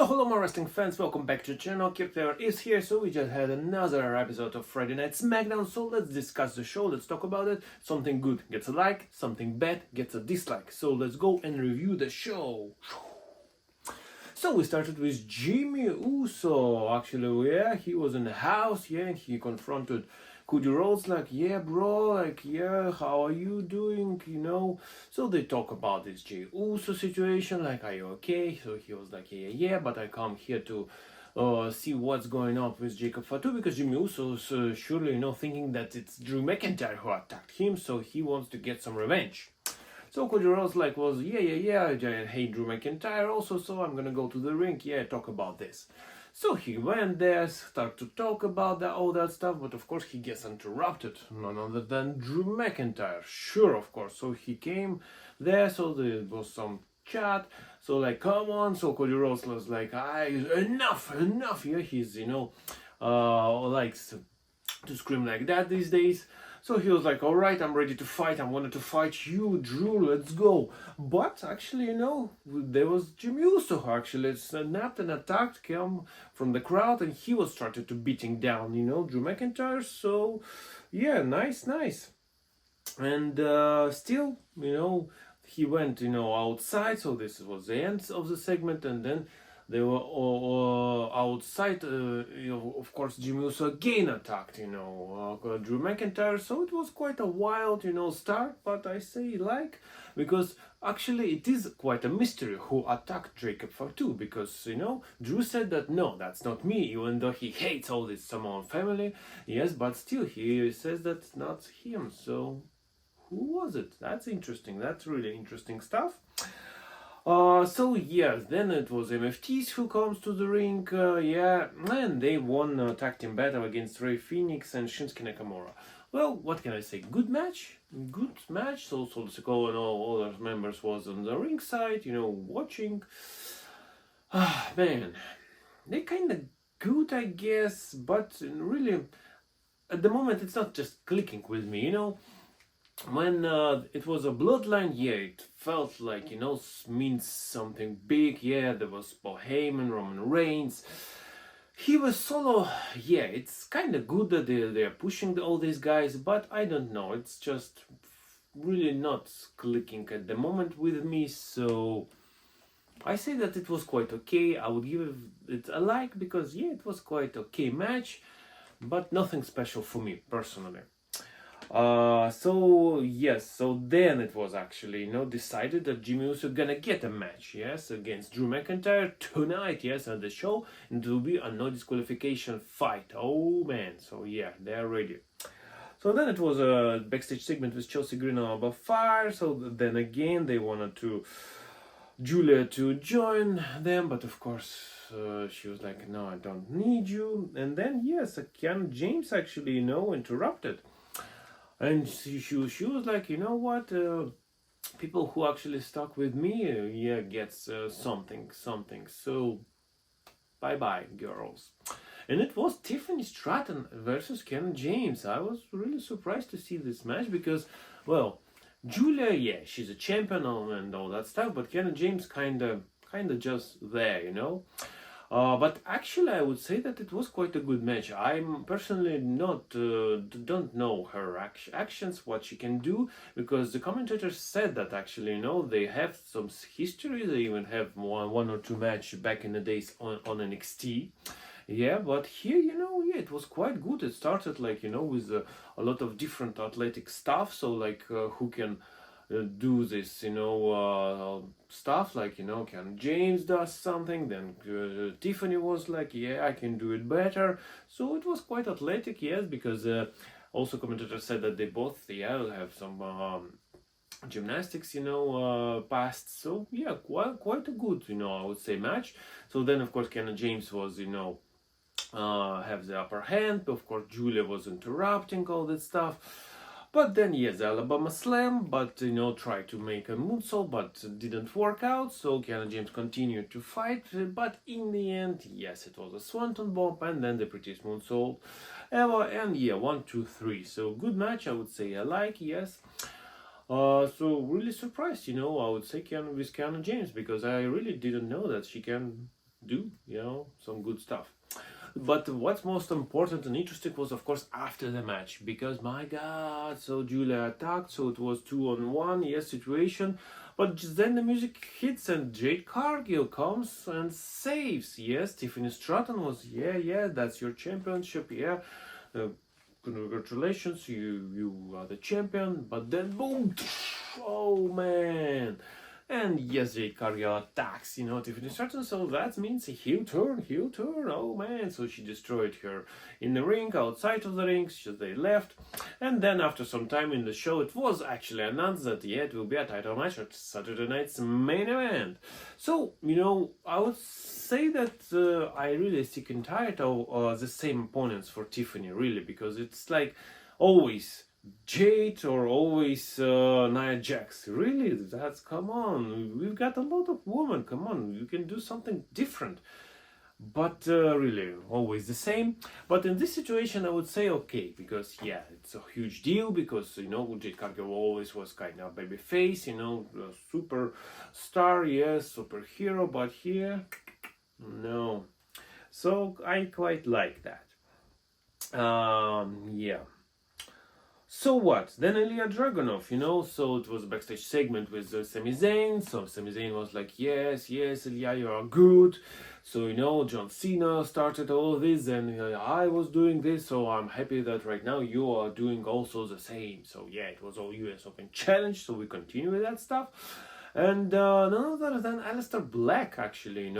So hello my wrestling fans, welcome back to the channel. Kirk is here, so we just had another episode of Friday Night Smackdown, so let's discuss the show, let's talk about it. Something good gets a like, something bad gets a dislike. So let's go and review the show. So we started with Jimmy Uso. Actually, yeah, he was in the house, yeah, and he confronted Cody Rhodes, like, yeah, bro, like, yeah, how are you doing, you know? So they talk about this Jey Uso situation, like, are you okay? So he was like, yeah, but I come here to see what's going on with Jacob Fatu, because Jimmy Uso is surely, thinking that it's Drew McIntyre who attacked him, so he wants to get some revenge. So Cody Rhodes like was, yeah, I hate Drew McIntyre also, so I'm gonna go to the ring, yeah, talk about this. So he went there, started to talk about all that stuff, but of course he gets interrupted, none other than Drew McIntyre, sure, of course. So he came there, so there was some chat, so like, come on, so Cody Rhodes was like, enough, yeah, he's, likes to scream like that these days. So he was like, alright, I'm ready to fight, I wanted to fight you, Drew, let's go. But actually, there was Jimmy Uso who actually snapped and attacked, came from the crowd, and he was started to beating down, Drew McIntyre. So yeah, nice. And still, he went, outside, so this was the end of the segment, and then they were outside, of course, Jimmy Uso again attacked, Drew McIntyre, so it was quite a wild, start, but I say because actually it is quite a mystery who attacked Jacob Fatu, because, Drew said that, no, that's not me, even though he hates all this Samoan family, yes, but still, he says that's not him, so who was it? That's interesting, that's really interesting stuff. So yes, then it was MFTs who comes to the ring, and they won a tag team battle against Rey Fenix and Shinsuke Nakamura. Well, what can I say? Good match. So Sikoa and all other members was on the ringside, watching. Man, they kind of good, I guess, but really, at the moment, it's not just clicking with me, When it was a bloodline, yeah, it felt like, means something big, yeah, there was Paul Heyman, Roman Reigns. He was solo, yeah, it's kind of good that they're pushing all these guys, but I don't know, it's just really not clicking at the moment with me, so I say that it was quite okay. I would give it a like, because, yeah, it was quite okay match, but nothing special for me, personally. So then it was actually, decided that Jimmy Uso gonna get a match, yes, against Drew McIntyre tonight, yes, at the show, and it will be a no disqualification fight. Oh man, so yeah, they're ready. So then it was a backstage segment with Chelsea Green and Alba Fire, so then again they wanted Julia to join them, but of course she was like, no, I don't need you. And then yes, Kiana James actually, interrupted. And she was like, you know what, people who actually stuck with me, gets something. So, bye-bye, girls. And it was Tiffany Stratton versus Kiana James. I was really surprised to see this match because, well, Julia, yeah, she's a champion and all that stuff, but Kiana James kind of just there, But actually, I would say that it was quite a good match. I'm personally don't know her actions, what she can do, because the commentators said that actually, they have some history. They even have one or two matches back in the days on NXT. Yeah, but here, it was quite good. It started like, with a lot of different athletic stuff. So like, who can do this, stuff like, Kiana James does something, then Tiffany was like, yeah, I can do it better. So it was quite athletic, yes, because also commentators said that they both, have some gymnastics, past. So yeah, quite a good, I would say match. So then of course Kiana James was, have the upper hand. Of course Julia was interrupting all that stuff. But then, yes, the Alabama Slam, but, tried to make a moonsault, but didn't work out, so Kiana James continued to fight, but in the end, yes, it was a Swanton Bomb, and then the prettiest moonsault ever, and yeah, 1, 2, 3, so good match, I would say I like, yes. So really surprised, I would say with Kiana James, because I really didn't know that she can do, some good stuff. But what's most important and interesting was, of course, after the match, because my God, so Julia attacked, so it was 2-on-1, yes, situation. But then the music hits and Jade Cargill comes and saves. Yes, Tiffany Stratton was, yeah, that's your championship, yeah. Congratulations, you are the champion. But then boom, oh man. And yes, Jade Cargill attacks, Tiffany Stratton, so that means a heel turn, oh man. So she destroyed her in the ring, outside of the ring, they left. And then after some time in the show, it was actually announced that, it will be a title match at Saturday night's main event. So, I would say that I really sick and tired of the same opponents for Tiffany, really, because it's like always Jade or always Nia Jax. Really, come on. We've got a lot of women. Come on, you can do something different. But really, always the same. But in this situation, I would say okay, because it's a huge deal. Because Jade Cargill always was kind of baby face, a superstar, yes, superhero. But here, no. So I quite like that. Yeah. So what? Then Ilya Dragunov, so it was a backstage segment with Sami Zayn. So Sami Zayn was like, yes, Ilya, you are good. So, John Cena started all this and I was doing this. So I'm happy that right now you are doing also the same. So it was all US Open Challenge. So we continue with that stuff. And none other than Aleister Black, actually,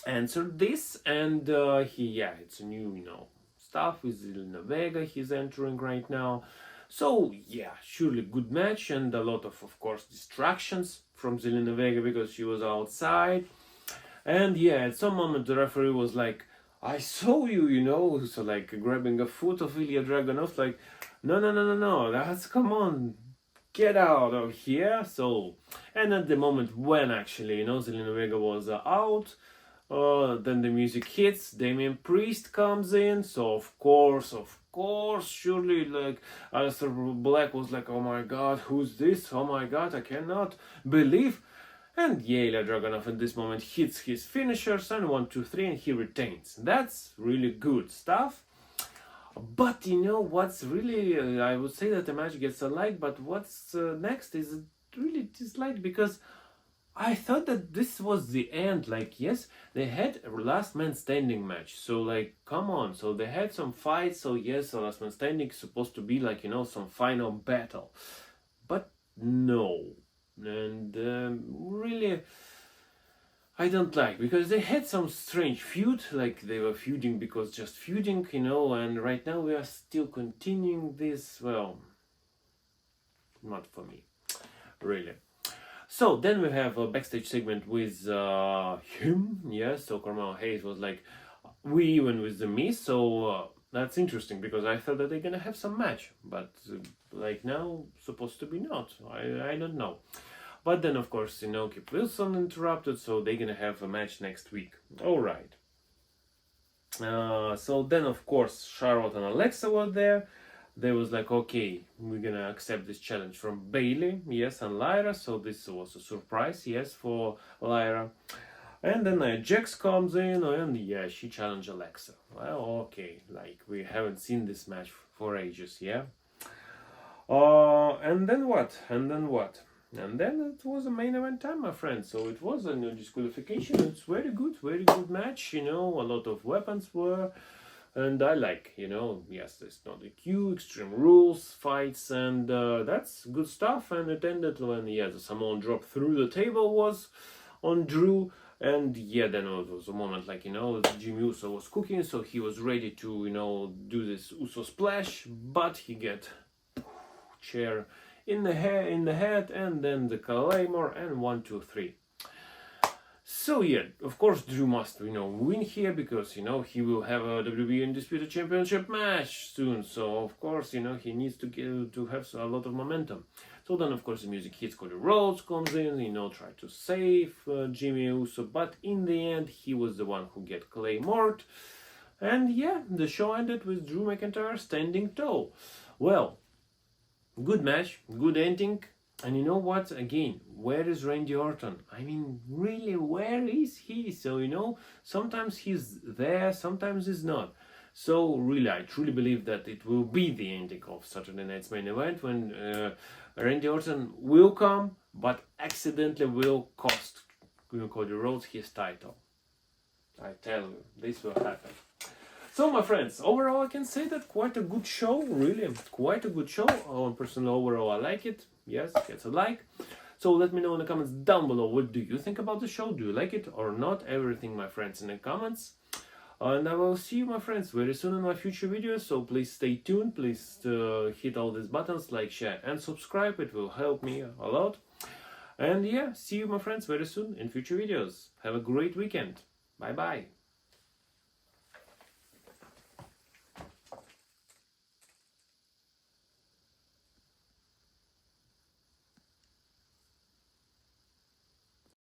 answered this. And it's a new, stuff with Zelina Vega he's entering right now. So surely good match, and a lot of course distractions from Zelina Vega because she was outside. And at some moment the referee was like, I saw you, so like grabbing a foot of Ilya Dragunov, like no, that's, come on, get out of here. So, and at the moment when actually Zelina Vega was out, then the music hits, Damian Priest comes in, so of course, surely, like, Aleister Black was like, oh my god, who's this? Oh my god, I cannot believe. And Ilya Dragunov at this moment hits his finishers, and 1, 2, 3, and he retains. That's really good stuff. But what's really, I would say that the match gets a like, but what's next is really disliked, because I thought that this was the end. Like, yes, they had a last man standing match. So, like, come on. So they had some fights. So, yes, a last man standing is supposed to be like, some final battle. But no. And really, I don't like, because they had some strange feud. Like, they were feuding because just feuding, and right now we are still continuing this. Well, not for me. Really. So then we have a backstage segment with him, so Carmelo Hayes was like, we even with the Miz, so that's interesting, because I thought that they're gonna have some match, but like now, supposed to be not, I don't know. But then of course, Kip Wilson interrupted, so they're gonna have a match next week. Alright. So then of course, Charlotte and Alexa were there. They was like, okay, we're gonna accept this challenge from Bayley, yes, and Lyra. So this was a surprise, yes, for Lyra. And then Jax comes in, and she challenged Alexa. Well, okay, like, we haven't seen this match for ages, and then what? And then it was a main event time, my friend. So it was a no disqualification. It's very good match. A lot of weapons were. And I like, yes, there's no DQ, Extreme Rules, fights, and that's good stuff. And it ended when, the Samoan drop through the table was on Drew. And then it was a moment like, Jimmy Uso was cooking, so he was ready to, do this Uso splash, but he get chair in the head, and then the Claymore, and 1, 2, 3. So of course Drew must, win here, because, he will have a WWE Undisputed Championship match soon. So of course, he needs to have a lot of momentum. So then of course the music hits, Cody Rhodes comes in, try to save Jimmy Uso, but in the end he was the one who get Claymored. And the show ended with Drew McIntyre standing tall. Well, good match, good ending. And you know what? Again, where is Randy Orton? I mean, really, where is he? So, sometimes he's there, sometimes he's not. So, really, I truly believe that it will be the ending of Saturday Night's Main Event when Randy Orton will come, but accidentally will cost Cody Rhodes his title. I tell you, this will happen. So, my friends, overall I can say that quite a good show, really, quite a good show. Personally, overall I like it. Yes, gets a like. So let me know in the comments down below, what do you think about the show? Do you like it or not? Everything, my friends, in the comments. And I will see you, my friends, very soon in my future videos. So please stay tuned. Please hit all these buttons, like, share and subscribe. It will help me a lot. And yeah, see you, my friends, very soon in future videos. Have a great weekend. Bye bye.